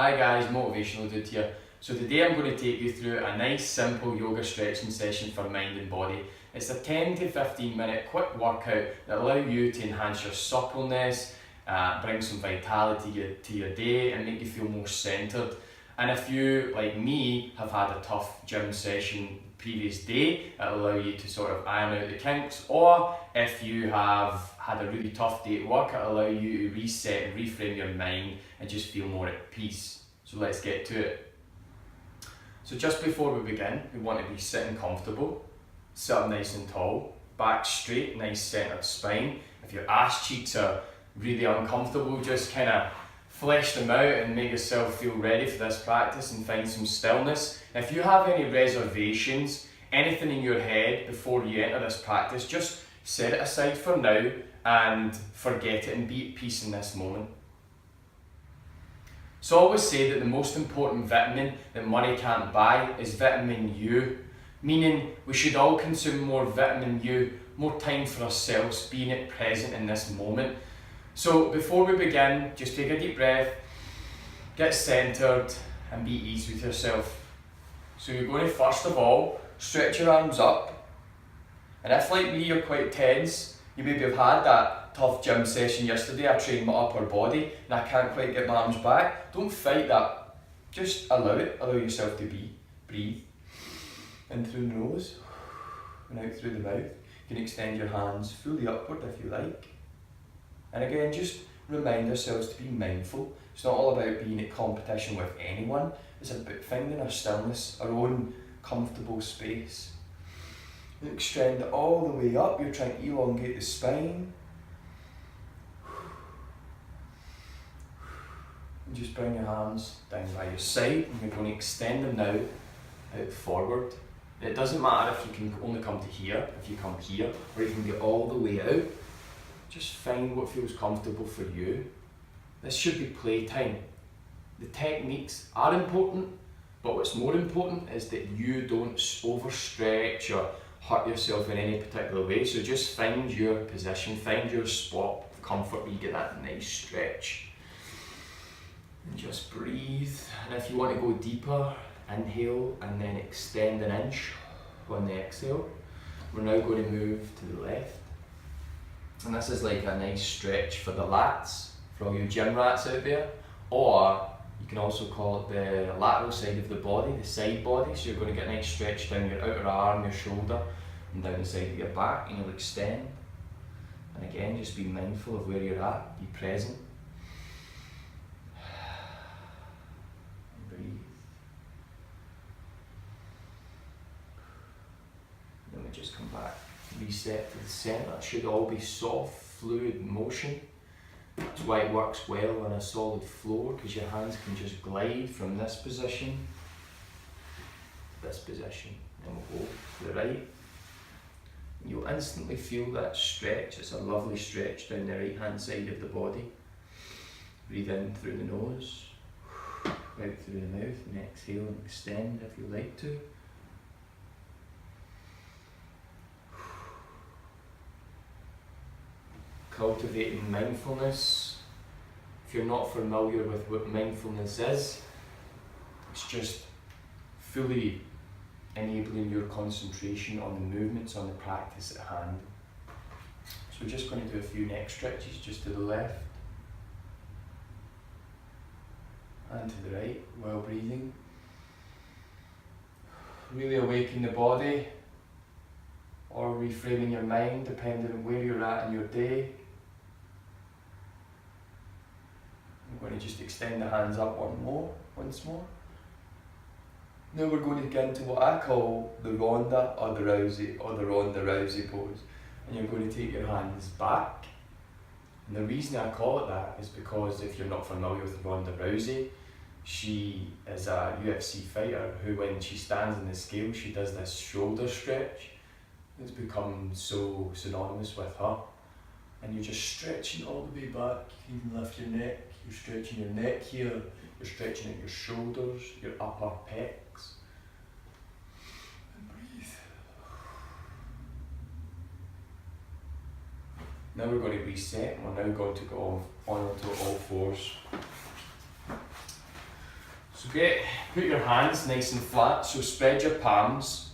Hi guys, Motivational Dude here. So today I'm going to take you through a nice simple yoga stretching session for mind and body. It's a 10 to 15 minute quick workout that allows you to enhance your suppleness, bring some vitality to your day and make you feel more centred. And if you, like me, have had a tough gym session the previous day, it'll allow you to sort of iron out the kinks. Or if you have had a really tough day at work, it'll allow you to reset and reframe your mind and just feel more at peace. So let's get to it. So just before we begin, we want to be sitting comfortable, sit up nice and tall, back straight, nice centred spine. If your ass cheeks are really uncomfortable, just kind of flesh them out and make yourself feel ready for this practice and find some stillness. If you have any reservations, anything in your head before you enter this practice, just set it aside for now and forget it and be at peace in this moment. So I always say that the most important vitamin that money can't buy is vitamin U, meaning we should all consume more vitamin U, more time for ourselves, being it present in this moment. So before we begin, just take a deep breath, get centred and be easy with yourself. So you're going to first of all, stretch your arms up, and if like me you're quite tense, you maybe have had that tough gym session yesterday. I trained my upper body and I can't quite get my arms back. Don't fight that, just allow it, allow yourself to breathe in through the nose and out through the mouth. You can extend your hands fully upward if you like. And again, just remind ourselves to be mindful. It's not all about being in competition with anyone, it's about finding our stillness, our own comfortable space. Extend it all the way up, you're trying to elongate the spine. And just bring your hands down by your side and you're going to extend them now out forward. It doesn't matter if you can only come to here, if you come here, or you can get all the way out. Just find what feels comfortable for you. This should be playtime. The techniques are important, but what's more important is that you don't overstretch or hurt yourself in any particular way. So just find your position, find your spot of comfort where you get that nice stretch. And just breathe. And if you want to go deeper, inhale and then extend an inch on the exhale. We're now going to move to the left. And this is like a nice stretch for the lats, for all you gym rats out there. Or you can also call it the lateral side of the body, the side body. So you're going to get a nice stretch down your outer arm, your shoulder, and down the side of your back, and you'll extend. And again, just be mindful of where you're at, be present. And breathe. And then we just come back, reset to the centre. It should all be soft, fluid motion. That's why it works well on a solid floor, because your hands can just glide from this position to this position. And we'll go to the right. And you'll instantly feel that stretch. It's a lovely stretch down the right hand side of the body. Breathe in through the nose, out through the mouth, and exhale and extend if you like to. Cultivating mindfulness. If you're not familiar with what mindfulness is, it's just fully enabling your concentration on the movements, on the practice at hand. So we're just going to do a few neck stretches just to the left and to the right while breathing. Really awaken the body or reframing your mind depending on where you're at in your day. I'm going to just extend the hands up once more. Now we're going to get into what I call the Ronda or the Ronda Rousey pose. And you're going to take your hands back. And the reason I call it that is because if you're not familiar with Ronda Rousey, she is a UFC fighter who, when she stands on the scale, she does this shoulder stretch. It's become so synonymous with her. And you're just stretching all the way back. You can even lift your neck. You're stretching your neck here. You're stretching out your shoulders, your upper pecs. And breathe. Now we're going to reset. We're now going to go on onto all fours. So put your hands nice and flat, so spread your palms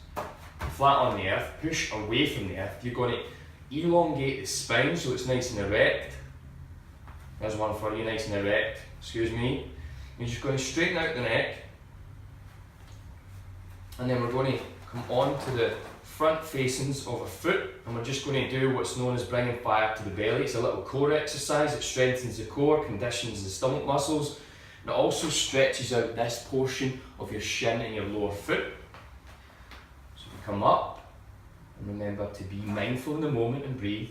flat on the earth, push away from the earth. You're going to elongate the spine so it's nice and erect. There's one for you, nice and erect, excuse me. You're just going to straighten out the neck, and then we're going to come on to the front facings of a foot, and we're just going to do what's known as bringing fire to the belly. It's a little core exercise. It strengthens the core, conditions the stomach muscles, and it also stretches out this portion of your shin and your lower foot. So you come up, and remember to be mindful in the moment and breathe.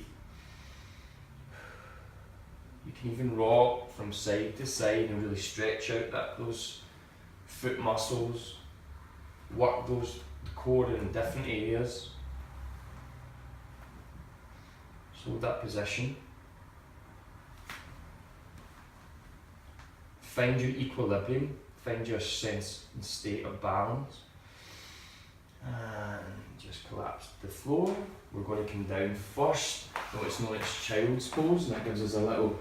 You can even rock from side to side and really stretch out those foot muscles, work the core in different areas. So that position. Find your equilibrium, find your sense and state of balance. And just collapse to the floor. We're going to come down first in what's known as child's pose, and that gives us a little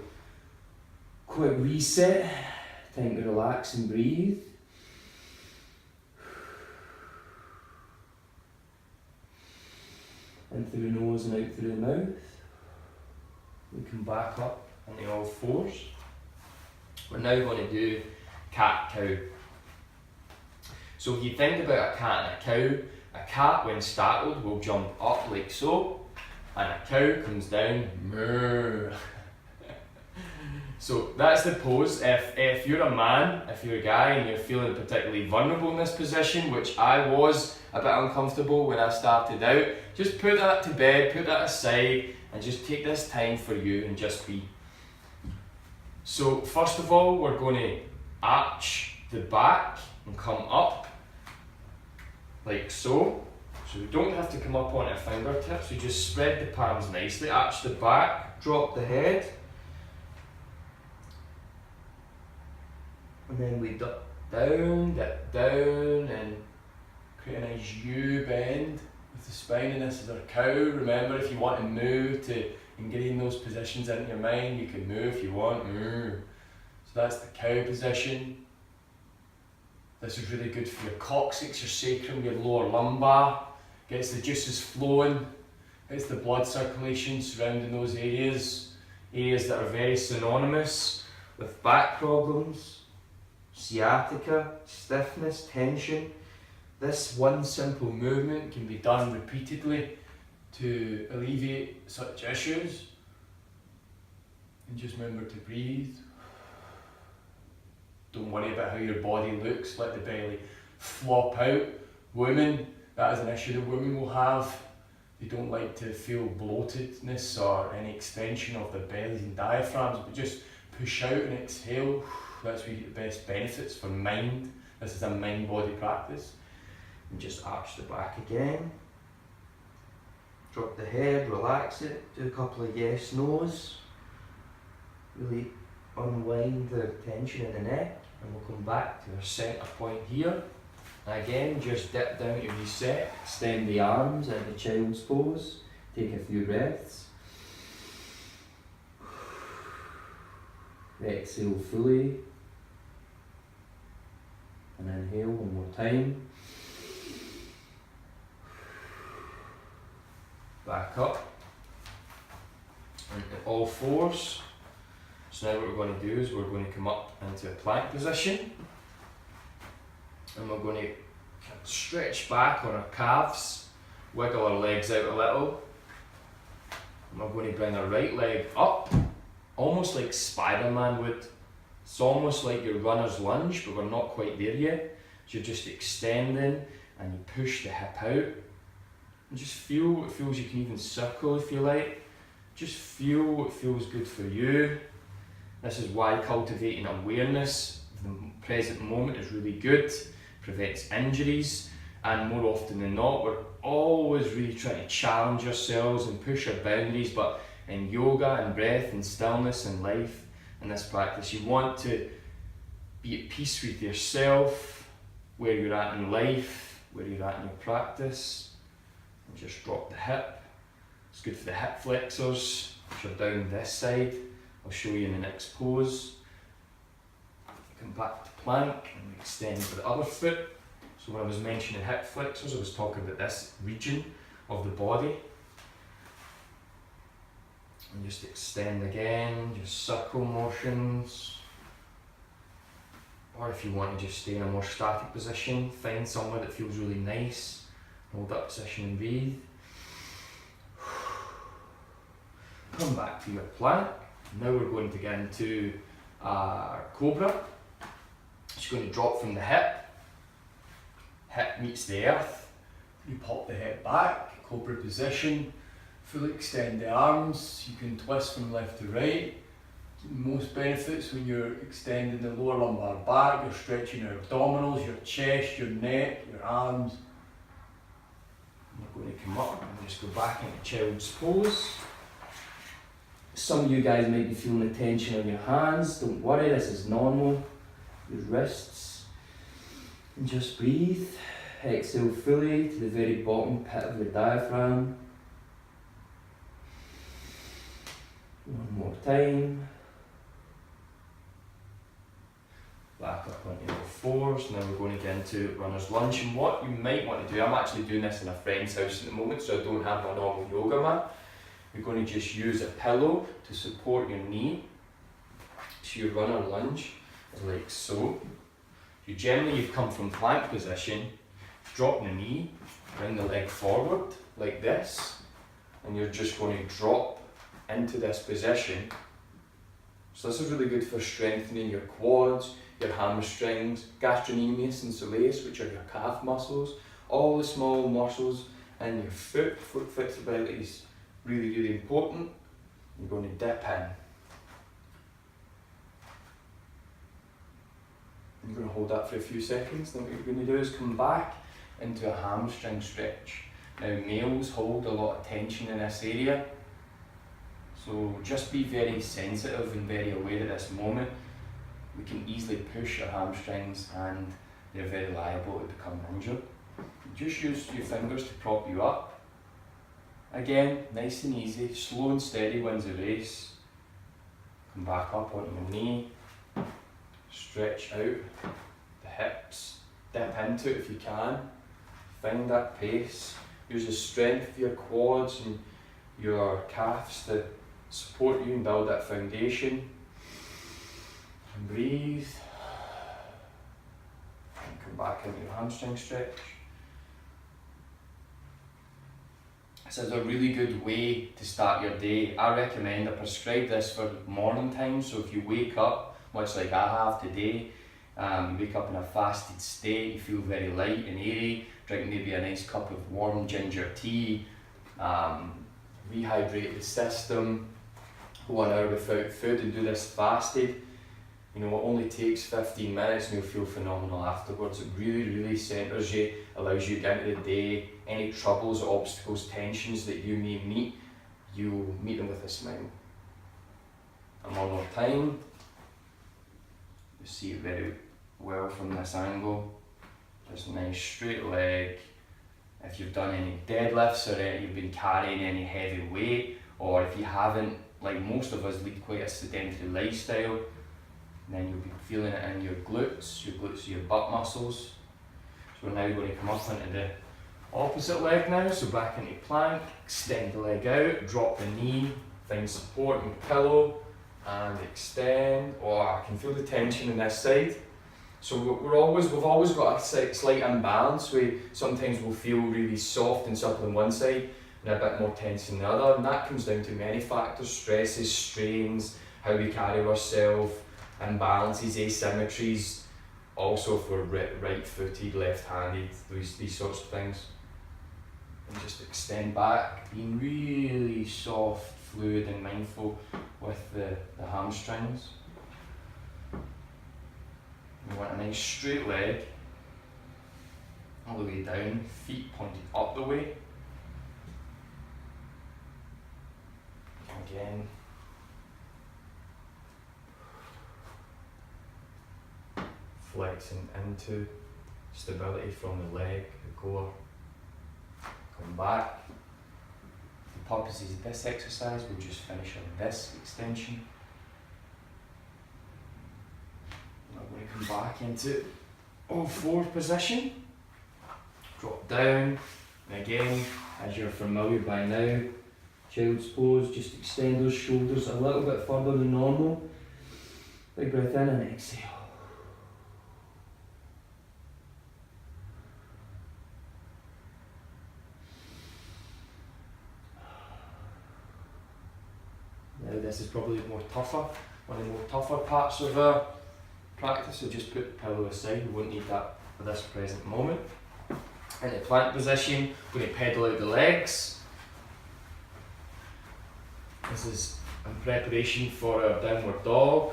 quick reset, time to relax and breathe. In through the nose and out through the mouth. We come back up onto all fours. We're now going to do cat-cow. So if you think about a cat and a cat when startled will jump up like so, and a cow comes down, moo. So that's the pose. If you're a man, if you're a guy and you're feeling particularly vulnerable in this position, which I was a bit uncomfortable when I started out, just put that to bed, put that aside, and just take this time for you and just be. So first of all, we're going to arch the back and come up like so. So we don't have to come up on our fingertips, we just spread the palms nicely, arch the back, drop the head. And then we dip down, and create a nice U bend with the spine, and this is our cow. Remember, if you want to move to ingrain those positions into your mind, you can move if you want. So that's the cow position. This is really good for your coccyx, your sacrum, your lower lumbar. Gets the juices flowing, gets the blood circulation surrounding those areas that are very synonymous with back problems. Sciatica, stiffness, tension. This one simple movement can be done repeatedly to alleviate such issues. And just remember to breathe. Don't worry about how your body looks, let the belly flop out. Women, that is an issue that women will have. They don't like to feel bloatedness or any extension of their bellies and diaphragms, but just push out and exhale. That's where you get the best benefits for mind. This is a mind-body practice. And just arch the back again. Drop the head, relax it, do a couple of yes, no's. Really unwind the tension in the neck, and we'll come back to our centre point here. And again, just dip down to reset, extend the arms into child's pose, take a few breaths. Exhale fully, and inhale one more time. Back up, into all fours. So now what we're going to do is we're going to come up into a plank position, and we're going to stretch back on our calves, wiggle our legs out a little, and we're going to bring our right leg up, almost like Spider-Man would. It's almost like your runner's lunge, but we're not quite there yet. So you're just extending and you push the hip out. And just feel what feels. You can even circle if you like. Just feel what feels good for you. This is why cultivating awareness of the present moment is really good. Prevents injuries, and more often than not, we're always really trying to challenge ourselves and push our boundaries, but in yoga and breath and stillness and life in this practice, you want to be at peace with yourself, where you're at in life, where you're at in your practice, and just drop the hip. It's good for the hip flexors, which are down this side. I'll show you in the next pose. Come back to plank and extend to the other foot. So when I was mentioning hip flexors, I was talking about this region of the body. And just extend again, just circle motions. Or if you want to just stay in a more static position, find somewhere that feels really nice. Hold that position and breathe. Come back to your plank. Now we're going to get into cobra. Just going to drop from the hip. Hip meets the earth. You pop the hip back, cobra position. Fully extend the arms. You can twist from left to right. Most benefits when you're extending the lower lumbar back, you're stretching your abdominals, your chest, your neck, your arms. We're going to come up and just go back into child's pose. Some of you guys might be feeling the tension in your hands. Don't worry, this is normal. Your wrists. And just breathe. Exhale fully to the very bottom pit of the diaphragm. One more time. Back up onto all fours. Now we're going to get into runner's lunge. And what you might want to do, I'm actually doing this in a friend's house at the moment, so I don't have my normal yoga mat. You're going to just use a pillow to support your knee. So your runner lunge is like so. You've come from plank position, drop the knee, bring the leg forward like this, and you're just going to drop into this position. So this is really good for strengthening your quads, your hamstrings, gastrocnemius and soleus, which are your calf muscles, all the small muscles in your foot. Foot flexibility is really, really important. You're going to dip in. You're going to hold that for a few seconds. Then what you're going to do is come back into a hamstring stretch. Now males hold a lot of tension in this area, so just be very sensitive and very aware at this moment. We can easily push our hamstrings and they're very liable to become injured. Just use your fingers to prop you up. Again, nice and easy, slow and steady wins the race. Come back up onto your knee, stretch out the hips, dip into it if you can, find that pace. Use the strength of your quads and your calves to support you and build that foundation. And breathe. And come back into your hamstring stretch. This is a really good way to start your day. I prescribe this for morning time, so if you wake up, much like I have today, you wake up in a fasted state, you feel very light and airy, drink maybe a nice cup of warm ginger tea, rehydrate the system, go an hour without food and do this fasted. You know, it only takes 15 minutes and you'll feel phenomenal afterwards. It really, really centres you, allows you to get into the day. Any troubles, obstacles, tensions that you may meet, you meet them with a smile. And one more time. You see it very well from this angle. Just a nice straight leg. If you've done any deadlifts or you've been carrying any heavy weight, or if you haven't, like most of us lead quite a sedentary lifestyle, then you'll be feeling it in your glutes are your butt muscles. So we're now going to come up into the opposite leg now, so back into plank, extend the leg out, drop the knee, find support in the pillow, and extend. Oh, I can feel the tension in this side. So we've always got a slight imbalance. Sometimes we'll feel really soft and supple on one side and a bit more tense on the other, and that comes down to many factors: stresses, strains, how we carry ourselves, imbalances, asymmetries, also if we're right-footed, left-handed, these sorts of things. And just extend back, being really soft, fluid and mindful with the hamstrings. We want a nice straight leg, all the way down, feet pointed up the way. Again. Flexing into stability from the leg, the core. Come back. For the purposes of this exercise, we'll just finish on this extension. Now we're going to come back into all four position. Drop down, and again, as you're familiar by now, child's pose, just extend those shoulders a little bit further than normal. Big breath in and exhale. Now this is probably more tougher, one of the more tougher parts of our practice, so just put the pillow aside, we won't need that for this present moment. In the plank position, we're going to pedal out the legs. This is in preparation for our downward dog.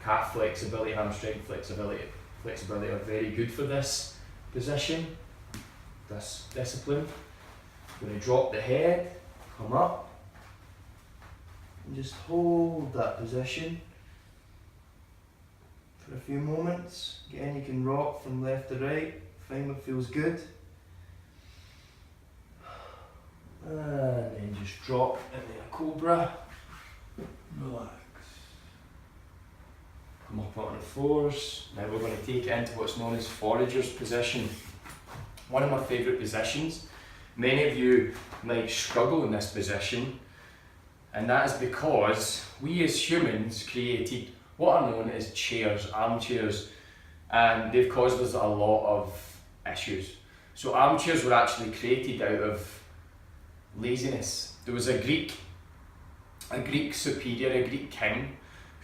Calf flexibility, hamstring flexibility are very good for this position, this discipline. We're going to drop the head, come up, and just hold that position for a few moments. Again, you can rock from left to right, find what feels good. And then just drop into a cobra. Relax. Come up on the fours. Now we're going to take it into what's known as forager's position. One of my favourite positions. Many of you might struggle in this position, and that is because we as humans created what are known as chairs, armchairs, and they've caused us a lot of issues. So armchairs were actually created out of laziness. There was a Greek superior, a Greek king,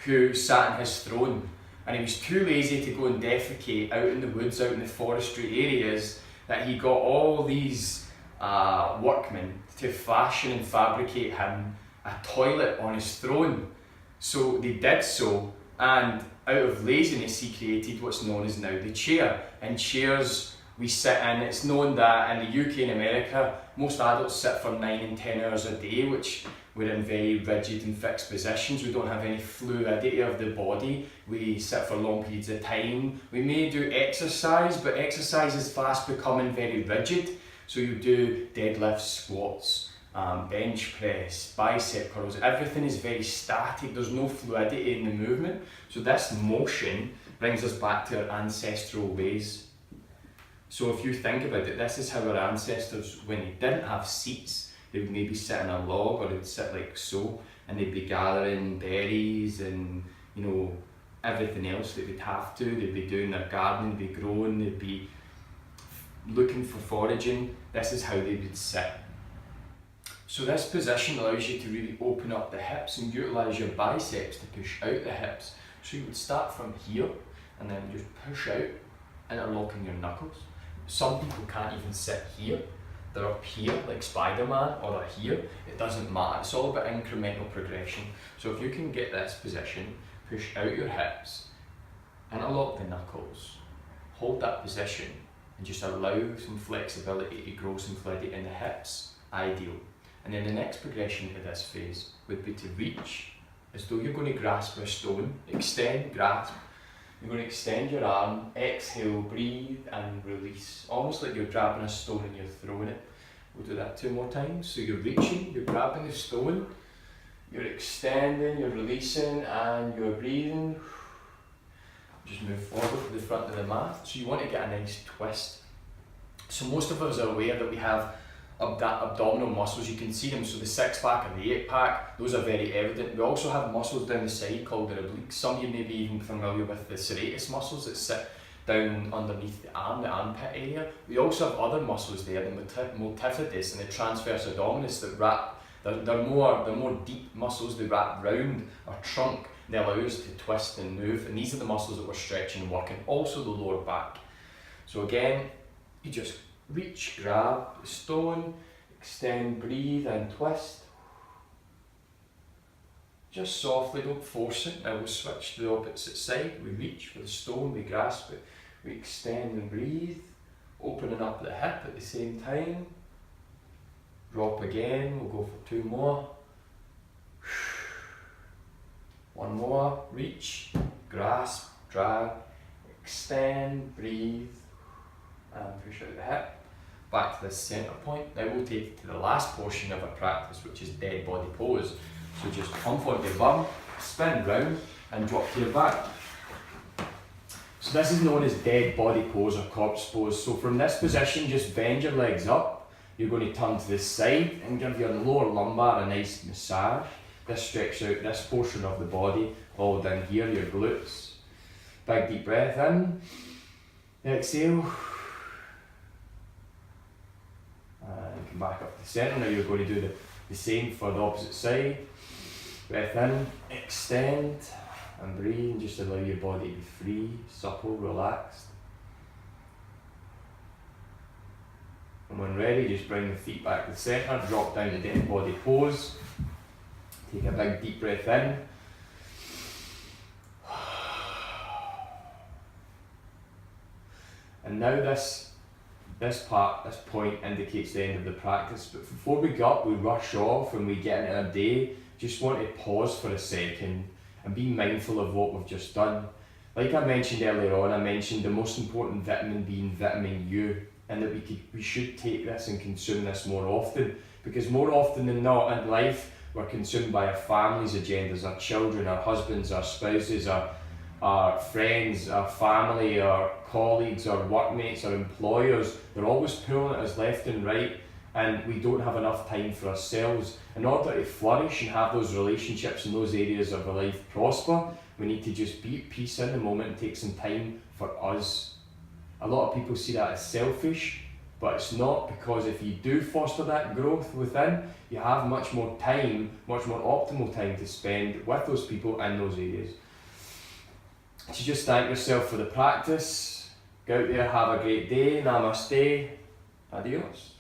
who sat on his throne, and he was too lazy to go and defecate out in the woods, out in the forestry areas, that he got all these workmen to fashion and fabricate him a toilet on his throne. So they did so, and out of laziness he created what's known as now the chair. And chairs we sit in, it's known that in the UK and America most adults sit for 9 and 10 hours a day, which we're in very rigid and fixed positions. We don't have any fluidity of the body. We sit for long periods of time. We may do exercise, but exercise is fast becoming very rigid. So you do deadlifts, squats, bench press, bicep curls. Everything is very static. There's no fluidity in the movement. So this motion brings us back to our ancestral ways. So if you think about it, this is how our ancestors, when they didn't have seats, they would maybe sit on a log, or they'd sit like so, and they'd be gathering berries and, you know, everything else that they'd have to. They'd be doing their gardening, they'd be growing, they'd be looking for foraging. This is how they would sit. So this position allows you to really open up the hips and utilise your biceps to push out the hips. So you would start from here and then just push out, interlocking your knuckles. Some people can't even sit here. They're up here like Spider-Man, or they're here. It doesn't matter. It's all about incremental progression. So if you can get this position, push out your hips, interlock the knuckles, hold that position, and just allow some flexibility to grow some fluidity in the hips, ideal. And then the next progression to this phase would be to reach, as though you're going to grasp a stone. Extend, grasp. You're going to extend your arm, exhale, breathe and release. Almost like you're grabbing a stone and you're throwing it. We'll do that 2 more times. So you're reaching, you're grabbing the stone, you're extending, you're releasing and you're breathing. Just move forward to the front of the mat. So you want to get a nice twist. So most of us are aware that we have abdominal muscles, you can see them, so the 6-pack and the 8-pack, those are very evident. We also have muscles down the side called the obliques. Some of you may be even familiar with the serratus muscles that sit down underneath the arm, the armpit area. We also have other muscles there, the multifidus and the transverse abdominis, that wrap, they're more deep muscles, they wrap round our trunk, and they allow us to twist and move, and these are the muscles that we're stretching and working, also the lower back. So again, you just reach, grab the stone, extend, breathe and twist. Just softly, don't force it. Now we'll switch to the opposite side. We reach for the stone, we grasp it, we extend and breathe, opening up the hip at the same time. Drop again, we'll go for 2 more. 1 more, reach, grasp, drag, extend, breathe and push out the hip. Back to the centre point. Now we'll take it to the last portion of our practice, which is dead body pose. So just come forward your bum, spin round and drop to your back. So this is known as dead body pose or corpse pose. So from this position, just bend your legs up. You're going to turn to the side and give your lower lumbar a nice massage. This stretches out this portion of the body, all down here, your glutes. Big deep breath in, exhale. And come back up to the centre. Now you're going to do the same for the opposite side. Breath in, extend, and breathe, and just allow your body to be free, supple, relaxed. And when ready, just bring the feet back to the centre, drop down to dead body pose. Take a big deep breath in. And now this point indicates the end of the practice, but before we go up, we rush off and we get into our day. Just want to pause for a second and be mindful of what we've just done. Like I mentioned earlier on, I mentioned the most important vitamin being vitamin U, and that we should take this and consume this more often, because more often than not in life, we're consumed by our family's agendas, our children, our husbands, our spouses, our friends, our family, our colleagues, our workmates, our employers. They're always pulling at us left and right, and we don't have enough time for ourselves. In order to flourish and have those relationships in those areas of our life prosper, we need to just be at peace in the moment and take some time for us. A lot of people see that as selfish, but it's not, because if you do foster that growth within, you have much more time, much more optimal time to spend with those people in those areas. So just thank yourself for the practice. Go out there, have a great day. Namaste. Adios.